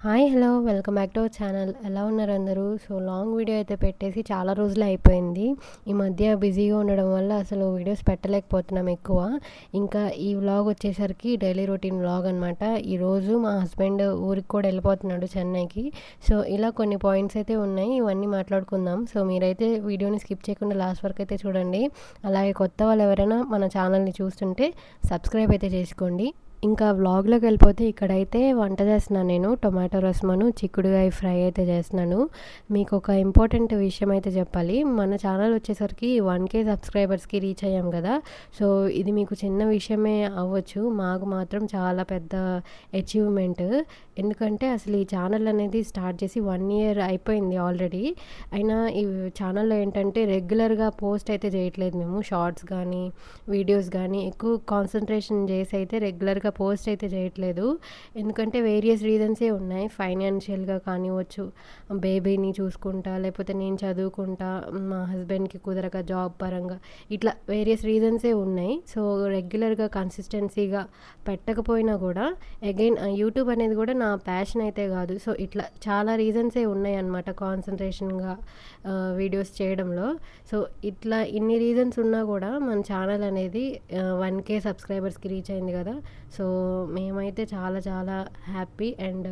Hi! Hello! Welcome back to our channel. ఎలా ఉన్నారు అందరూ? సో, లాంగ్ వీడియో అయితే పెట్టేసి చాలా రోజులే అయిపోయింది. ఈ మధ్య బిజీగా ఉండడం వల్ల అసలు వీడియోస్ పెట్టలేకపోతున్నాం ఎక్కువ. ఇంకా ఈ వ్లాగ్ వచ్చేసరికి డైలీ రొటీన్ వ్లాగ్ అనమాట. ఈరోజు మా హస్బెండ్ ఊరికి కూడా వెళ్ళిపోతున్నాడు చెన్నైకి. సో, ఇలా కొన్ని పాయింట్స్ అయితే ఉన్నాయి. ఇవన్నీ మాట్లాడుకుందాం. సో, మీరైతే వీడియోని స్కిప్ చేయకుండా లాస్ట్ వరకు అయితే చూడండి. అలాగే కొత్త వాళ్ళు ఎవరైనా మన ఛానల్‌ని చూస్తుంటే సబ్స్క్రైబ్ అయితే చేసుకోండి. ఇంకా వ్లాగ్‌లోకి వెళ్ళిపోతే ఇక్కడైతే వంట చేస్తున్నాను నేను. టొమాటో రసమను, చిక్కుడుగాయ ఫ్రై అయితే చేస్తున్నాను. మీకొక ఇంపార్టెంట్ విషయం అయితే చెప్పాలి. మన ఛానల్ వచ్చేసరికి 1,000 సబ్స్క్రైబర్స్‌కి రీచ్ అయ్యాం కదా! సో, ఇది మీకు చిన్న విషయమే అవ్వచ్చు. మాకు మాత్రం చాలా పెద్ద అచీవ్‌మెంట్. ఎందుకంటే అసలు ఈ ఛానల్ అనేది స్టార్ట్ చేసి 1 ఇయర్ అయిపోయింది ఆల్రెడీ. అయినా ఈ ఛానల్‌లో ఏంటంటే రెగ్యులర్‌గా పోస్ట్ అయితే చేయట్లేదు మేము. షార్ట్స్ గానీ, వీడియోస్ గానీ ఎక్కువ కాన్సంట్రేషన్ చేసి అయితే రెగ్యులర్‌గా పోస్ట్ అయితే చేయట్లేదు. ఎందుకంటే వేరియస్ రీజన్సే ఉన్నాయి. ఫైనాన్షియల్‌గా కానివ్వచ్చు, బేబీని చూసుకుంటా, లేకపోతే నేను చదువుకుంటా, మా హస్బెండ్‌కి కుదరక జాబ్ పరంగా ఇట్లా వేరియస్ రీజన్సే ఉన్నాయి. సో, రెగ్యులర్‌గా కన్సిస్టెన్సీగా పెట్టకపోయినా కూడా అగైన్ యూట్యూబ్ అనేది కూడా నా ప్యాషన్ అయితే కాదు. సో, ఇట్లా చాలా రీజన్సే ఉన్నాయన్నమాట కాన్సంట్రేషన్‌గా వీడియోస్ చేయడంలో. సో, ఇట్లా ఇన్ని రీజన్స్ ఉన్నా కూడా మన ఛానల్ అనేది 1,000 సబ్స్క్రైబర్స్‌కి రీచ్ అయింది కదా! సో, మేమైతే చాలా చాలా హ్యాపీ. అండ్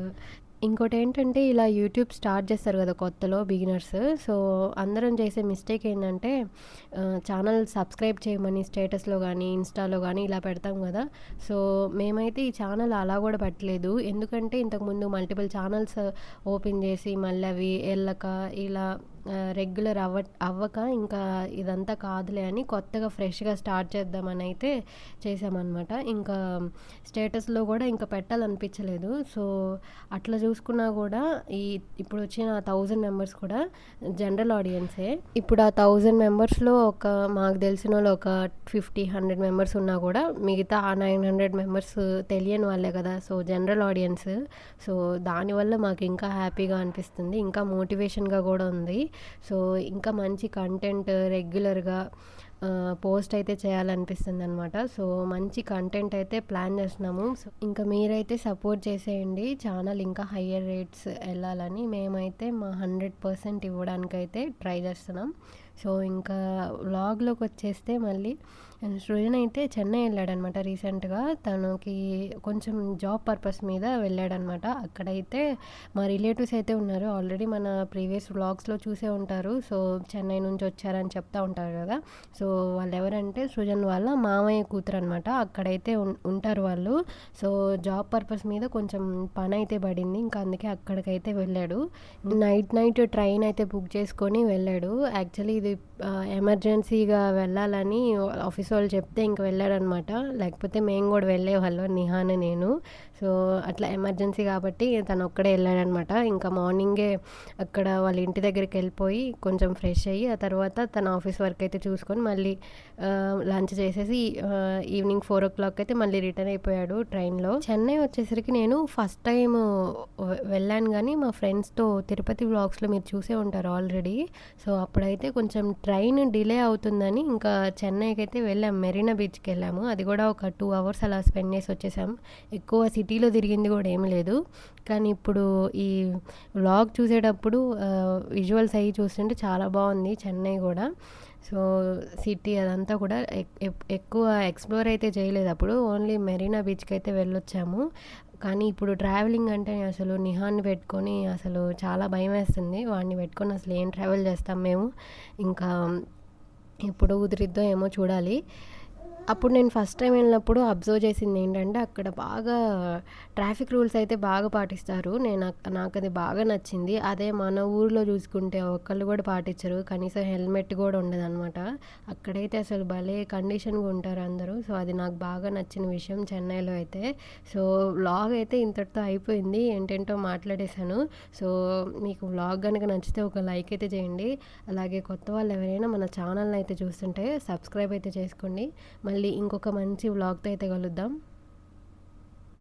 ఇంకోటేంటంటే ఇలా యూట్యూబ్ స్టార్ట్ చేస్తారు కదా కొత్తలో బిగినర్స్. సో, అందరం చేసే మిస్టేక్ ఏంటంటే ఛానల్ సబ్స్క్రైబ్ చేయమని స్టేటస్‌లో గానీ, ఇన్‌స్టాలో గానీ ఇలా పెడతాం కదా! సో, మేమైతే ఈ ఛానల్ అలా కూడా పెట్టలేదు. ఎందుకంటే ఇంతకుముందు మల్టిపుల్ ఛానల్స్ ఓపెన్ చేసి మళ్ళీ అవి ఎల్లక ఇలా రెగ్యులర్ అవ్వక ఇంకా ఇదంతా కాదులే అని కొత్తగా ఫ్రెష్‌గా స్టార్ట్ చేద్దామని అయితే చేశామనమాట. ఇంకా స్టేటస్‌లో కూడా ఇంకా పెట్టాలనిపించలేదు. సో, అట్లా చూసుకున్నా కూడా ఇప్పుడు వచ్చిన 1000 మెంబర్స్ కూడా జనరల్ ఆడియన్సే. ఇప్పుడు ఆ 1000 మెంబర్స్‌లో మాకు తెలిసినోళ్ళు ఒక 50, 100 మెంబర్స్ ఉన్నా కూడా మిగతా ఆ 900 మెంబర్స్ తెలియని వాళ్ళే కదా! So, general audience. సో, దానివల్ల మాకు ఇంకా హ్యాపీగా అనిపిస్తుంది. ఇంకా మోటివేషన్‌గా కూడా ఉంది. సో, ఇంకా మంచి కంటెంట్ రెగ్యులర్‌గా పోస్ట్ అయితే చేయాలనిపిస్తుందనమాట. సో, మంచి కంటెంట్ అయితే ప్లాన్ చేస్తున్నాము. సో, ఇంకా మీరైతే సపోర్ట్ చేసేయండి. ఛానల్ ఇంకా హయ్యర్ రేట్స్ ఎళ్ళాలని మేమైతే మా 100% ఇవ్వడానికైతే ట్రై చేస్తున్నాం. సో, ఇంకా వ్లాగ్‌లోకొచ్చేస్తే మళ్ళీ సృజన్ అయితే చెన్నై వెళ్ళాడనమాట రీసెంట్‌గా. తనకి కొంచెం జాబ్ పర్పస్ మీద వెళ్ళాడనమాట. అక్కడైతే మా రిలేటివ్స్ అయితే ఉన్నారు. ఆల్రెడీ మన ప్రీవియస్ వ్లాగ్స్‌లో చూసే ఉంటారు. సో, చెన్నై నుంచి వచ్చారని చెప్తా ఉంటారు కదా! సో, వాళ్ళెవరంటే సృజన్ వాళ్ళ మామయ్య కూతురనమాట. అక్కడైతే ఉంటారు వాళ్ళు. సో, జాబ్ పర్పస్ మీద కొంచెం పనైతే పడింది. ఇంకా అందుకే అక్కడికైతే వెళ్ళాడు. నైట్ ట్రైన్ అయితే బుక్ చేసుకొని వెళ్ళాడు. యాక్చువల్లీ ఇది ఎమర్జెన్సీగా వెళ్ళాలని ఆఫీస్ వాళ్ళు చెప్తే ఇంక వెళ్ళాడనమాట. లేకపోతే మేము కూడా వెళ్ళేవాళ్ళం నిహాన్, నేను. సో, అట్లా ఎమర్జెన్సీ కాబట్టి తనొక్కడే వెళ్ళాడనమాట. ఇంకా మార్నింగే అక్కడ వాళ్ళ ఇంటి దగ్గరికి వెళ్ళిపోయి కొంచెం ఫ్రెష్ అయ్యి, ఆ తర్వాత తన ఆఫీస్ వర్క్ అయితే చూసుకొని మళ్ళీ లంచ్ చేసేసి ఈవినింగ్ 4:00 అయితే మళ్ళీ రిటర్న్ అయిపోయాడు ట్రైన్‌లో. చెన్నై వచ్చేసరికి నేను ఫస్ట్ టైం వెళ్ళాను గానీ మా ఫ్రెండ్స్‌తో తిరుపతి వ్లాగ్స్‌లో మీరు చూసే ఉంటారు ఆల్రెడీ. సో, అప్పుడైతే కొంచెం ట్రైన్ డిలే అవుతుందని ఇంకా చెన్నైకైతే వెళ్ళాం. మెరీనా బీచ్‌కెళ్ళాము. అది కూడా ఒక 2 అవర్స్ అలా స్పెండ్ చేసి వచ్చేసాం. ఎక్కువ సిటీలో తిరిగింది కూడా ఏమి లేదు. కానీ ఇప్పుడు ఈ వ్లాగ్ చూసేటప్పుడు విజువల్స్ అయ్యి చూస్తుంటే చాలా బాగుంది చెన్నై కూడా. సో, సిటీ అదంతా కూడా ఎక్కువ ఎక్స్‌ప్లోర్ అయితే చేయలేదు అప్పుడు. ఓన్లీ మెరీనా బీచ్‌కైతే వెళ్ళొచ్చాము. కానీ ఇప్పుడు ట్రావెలింగ్ అంటే అసలు నిహాన్‌ని పెట్టుకొని అసలు చాలా భయమేస్తుంది. వాడిని పెట్టుకొని అసలు ఏం ట్రావెల్ చేస్తాం మేము. ఇంకా ఎప్పుడు కుదిరిద్దో ఏమో చూడాలి. అప్పుడు నేను ఫస్ట్ టైం వెళ్ళినప్పుడు అబ్జర్వ్ చేసింది ఏంటంటే అక్కడ బాగా ట్రాఫిక్ రూల్స్ అయితే బాగా పాటిస్తారు. నాకది బాగా నచ్చింది. అదే మన ఊర్లో చూసుకుంటే ఒక్కళ్ళు కూడా పాటించరు. కనీసం హెల్మెట్ కూడా ఉండదనమాట. అక్కడైతే అసలు భలే కండిషన్‌గా ఉంటారు అందరూ. సో, అది నాకు బాగా నచ్చిన విషయం చెన్నైలో అయితే. సో, వ్లాగ్ అయితే ఇంతటితో అయిపోయింది. ఏంటేంటో మాట్లాడేశాను. సో, మీకు వ్లాగ్ గనుక నచ్చితే ఒక లైక్ అయితే చేయండి. అలాగే కొత్త వాళ్ళు ఎవరైనా మన ఛానల్‌ని అయితే చూస్తుంటే సబ్స్క్రైబ్ అయితే చేసుకోండి. మళ్ళీ ఇంకొక మంచి వ్లాగ్‌తో అయితే కలుద్దాం.